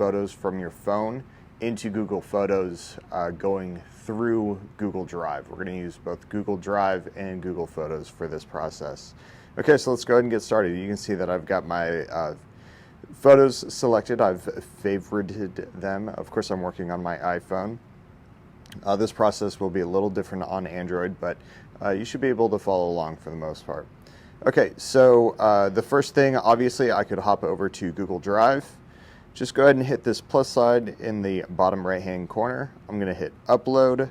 photos from your phone into Google Photos going through Google Drive. We're going to use both Google Drive and Google Photos for this process. Okay, so let's go ahead and get started. You can see that I've got my photos selected. I've favorited them. Of course, I'm working on my iPhone. This process will be a little different on Android, but you should be able to follow along for the most part. Okay, so the first thing, obviously, I could hop over to Google Drive. Just go ahead and hit this plus sign in the bottom right-hand corner. I'm going to hit Upload,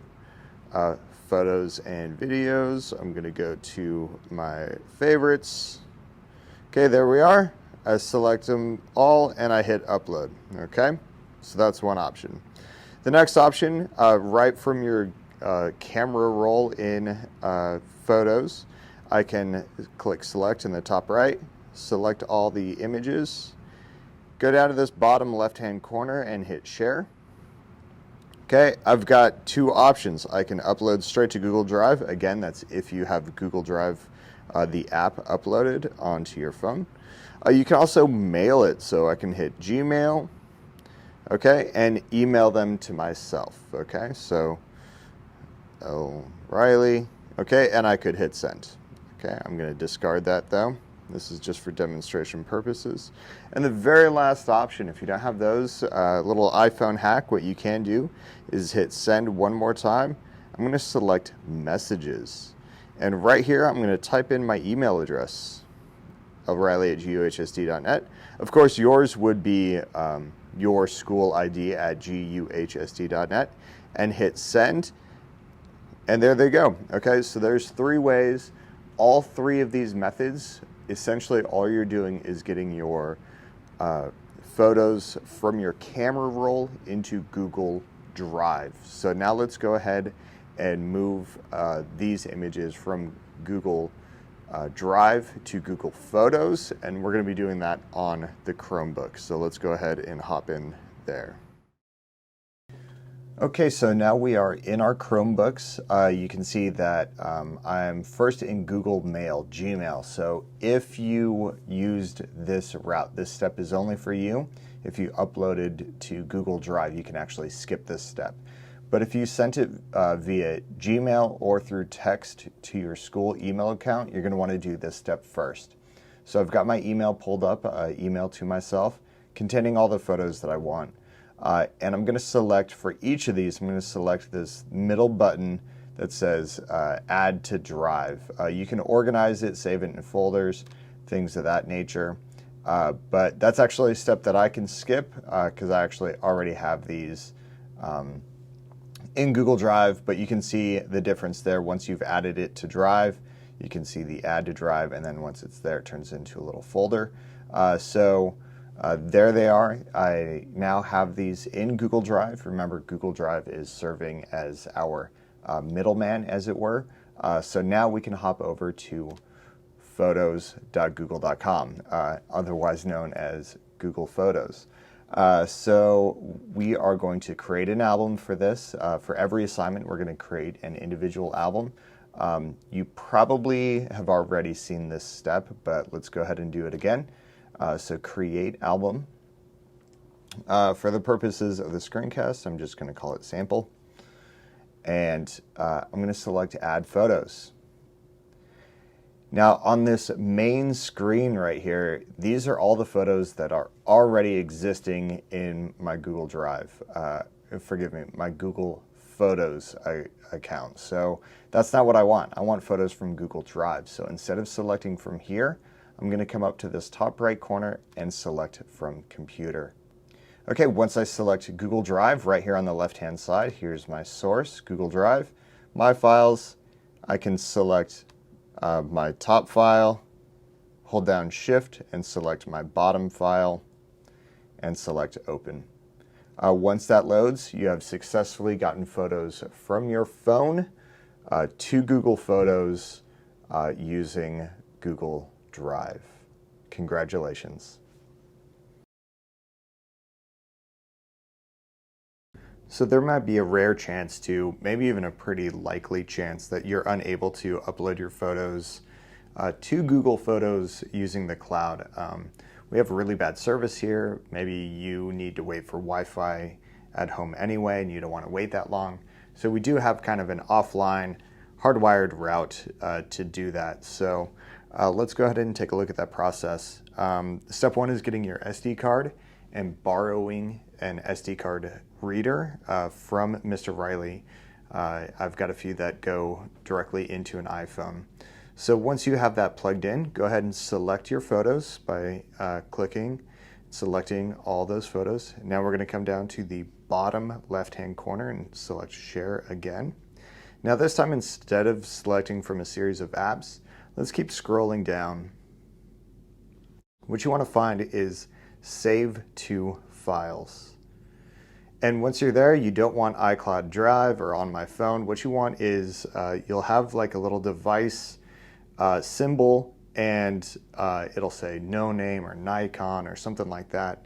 Photos and Videos. I'm going to go to my favorites. Okay, there we are. I select them all and I hit Upload. Okay, so that's one option. The next option, right from your camera roll in Photos, I can click Select in the top right, select all the images, go down to this bottom left-hand corner and hit Share. Okay, I've got two options. I can upload straight to Google Drive. Again, that's if you have Google Drive, the app uploaded onto your phone. You can also mail it, so I can hit Gmail, okay, and email them to myself, okay? So, O'Reilly, okay, and I could hit Send. Okay, I'm going to discard that though. This is just for demonstration purposes. And the very last option, if you don't have those, little iPhone hack, what you can do is hit Send one more time. I'm going to select Messages. And right here, I'm going to type in my email address, O'Reilly@guhsd.net. Of course, yours would be your school ID at guhsd.net, and hit Send. And there they go. Okay, so there's three ways. All three of these methods, essentially all you're doing is getting your photos from your camera roll into Google Drive. So now let's go ahead and move these images from Google Drive to Google Photos, and we're going to be doing that on the Chromebook. So let's go ahead and hop in there. Okay, so now we are in our Chromebooks. You can see that I'm first in Google Mail, Gmail. So if you used this route, this step is only for you. If you uploaded to Google Drive, you can actually skip this step. But if you sent it via Gmail or through text to your school email account, you're going to want to do this step first. So I've got my email pulled up, email to myself, containing all the photos that I want. And I'm going to select for each of these, I'm going to select this middle button that says Add to Drive. You can organize it, save it in folders, things of that nature. But that's actually a step that I can skip because I actually already have these in Google Drive. But you can see the difference there. Once you've added it to Drive, you can see the Add to Drive, and then once it's there, it turns into a little folder. There they are. I now have these in Google Drive. Remember, Google Drive is serving as our middleman, as it were. So now we can hop over to photos.google.com, otherwise known as Google Photos. So we are going to create an album for this. For every assignment, we're going to create an individual album. You probably have already seen this step, but let's go ahead and do it again. So create album. For the purposes of the screencast, I'm just going to call it sample. And I'm going to select add photos. Now on this main screen right here, these are all the photos that are already existing in my Google Drive. Forgive me, my Google Photos account. So that's not what I want. I want photos from Google Drive. So instead of selecting from here, I'm going to come up to this top right corner and select from computer. Okay, once I select Google Drive, right here on the left-hand side, here's my source, Google Drive. My files, I can select my top file, hold down Shift and select my bottom file, and select Open. Once that loads, you have successfully gotten photos from your phone to Google Photos using Google Drive. Congratulations. So there might be a rare chance to, maybe even a pretty likely chance, that you're unable to upload your photos to Google Photos using the cloud. we have really bad service here. Maybe you need to wait for Wi-Fi at home anyway, and you don't want to wait that long. So we do have kind of an offline, hardwired route to do that. So let's go ahead and take a look at that process. Step one is getting your SD card and borrowing an SD card reader from Mr. Riley. I've got a few that go directly into an iPhone. So once you have that plugged in, go ahead and select your photos by selecting all those photos. Now we're going to come down to the bottom left-hand corner and select Share again. Now this time, instead of selecting from a series of apps, let's keep scrolling down. What you want to find is Save to Files. And once you're there, you don't want iCloud Drive or on my phone. What you want is you'll have like a little device symbol, and it'll say no name or Nikon or something like that.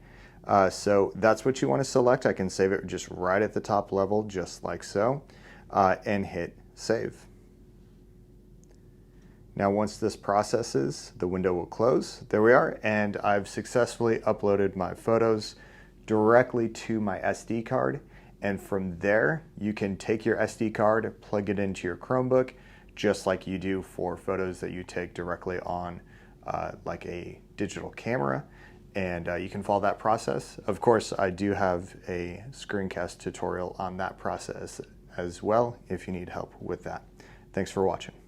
So that's what you want to select. I can save it just right at the top level, just like so, and hit Save. Now once this processes, the window will close. There we are, and I've successfully uploaded my photos directly to my SD card, and from there you can take your SD card, plug it into your Chromebook, just like you do for photos that you take directly on like a digital camera, and you can follow that process. Of course, I do have a screencast tutorial on that process as well if you need help with that. Thanks for watching.